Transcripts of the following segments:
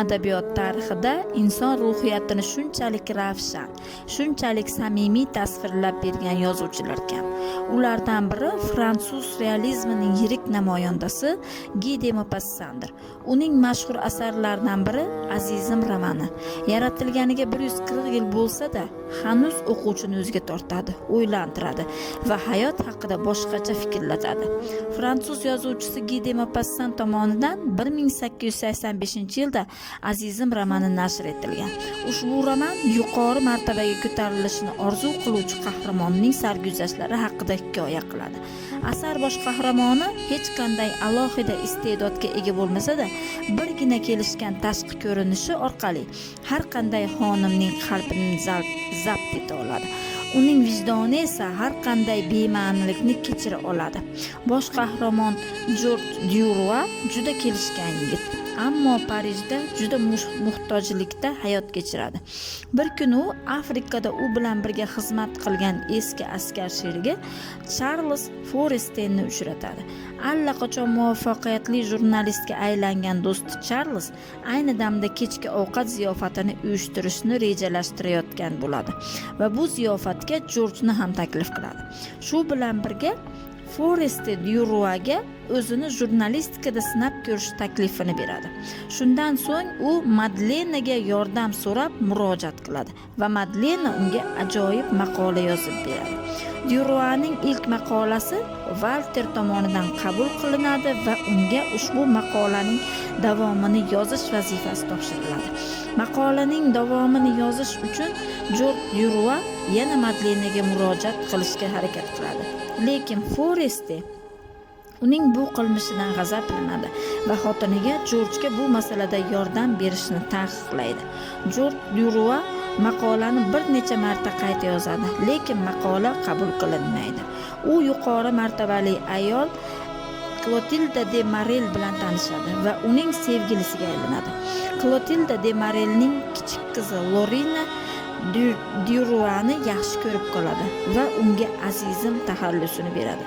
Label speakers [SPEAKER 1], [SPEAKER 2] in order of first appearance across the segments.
[SPEAKER 1] adabiyot tarixida inson ruhiyatini shunchalik ravshan, shunchalik samimiy tasvirlab bergan yozuvchilar kam. Ulardan biri fransuz realizmining yirik namoyandasi Guy de Maupassant'dir. Uning mashhur asarlaridan biri Azizim romani. Yaratilganiga 140 yil bo'lsa-da, hanuz o'quvchini o'ziga tortadi, o'ylantiradi va hayot haqida boshqacha fikrlatadi. Fransuz yozuvchisi Guy de Maupassant tomonidan 1885-yilda Azizim romani nashr etilgan. Ushbu roman yuqori martabaga ko'tarilishini orzu qiluvchi qahramonning sarguzashtlari haqida hikoya qiladi. Asar bosh qahramoni hech qanday alohida iste'dodga ega bo'lmasa-da, birgina kelishgan tashqi ko'rinishi orqali har qanday xonimning qalbini zabt eta oladi. Uning vijdoni esa har qanday bema'nilikni kechira oladi. Bosh qahramon George Duroy juda kelishgan yigit, ammo Parijda juda muhtojlikda hayot kechiradi. Bir kuni u Afrikada u bilan birga xizmat qilgan eski askar sherigi Charles Forresterni uchratadi. Allaqachon muvaffaqiyatli jurnalistga aylangan do'sti Charles ayni damda kechki ovqat ziyofatini uyushtirishni rejalashtirayotgan bo'ladi va bu ziyofatga Georgeni ham taklif qiladi. Shu bilan birga Forrester Duroyga o'zini jurnalistikada sinab ko'rish taklifini beradi. Shundan so'ng u Madlenaga yordam so'rab murojaat qiladi va Madlena unga ajoyib maqola yozib beradi. Duroyning ilk maqolasi Walter tomonidan qabul qilinadi va unga ushbu maqolaning davomini yozish vazifasi topshiriladi. Maqolaning davomini yozish uchun George Duroy yana Madlenaga murojaat qilishga harakat qiladi. Lekin Forrester uning bu qilmishidan g'azablanadi va xotiniga Georgega bu masalada yordam berishni taqiqlaydi. George Duroy maqolani bir necha marta qayta yozadi, lekin maqola qabul qilinmaydi. U yuqori martabali ayol Clotilde de Marel bilan tanishadi va uning sevgilisiga aylanadi. Clotilde de Marelning kichik qizi Lorina Duroyni yaxshi ko'rib qoladi va unga Azizim taxallusini beradi.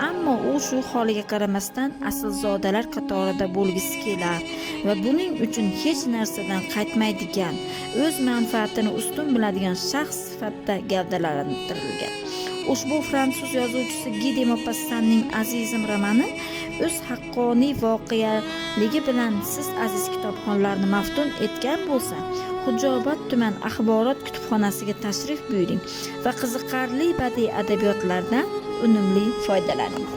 [SPEAKER 1] Ammo u shu holiga qaramasdan aslzodalar qatorida bo'lgisi kelar va buning uchun hech narsadan qaytmaydigan, o'z manfaatini ustun biladigan shaxs sifatida gavdalantirilgan. Ushbu fransuz yozuvchisi Guy de Maupassantning Azizim romani o'z haqqoniy voqealigi bilan siz aziz kitobxonlarni maftun etgan bo'lsa, Xo'jaobod tuman axborot kutubxonasiga tashrif buyuring va qiziqarli badiiy adabiyotlardan unumli foydalaning.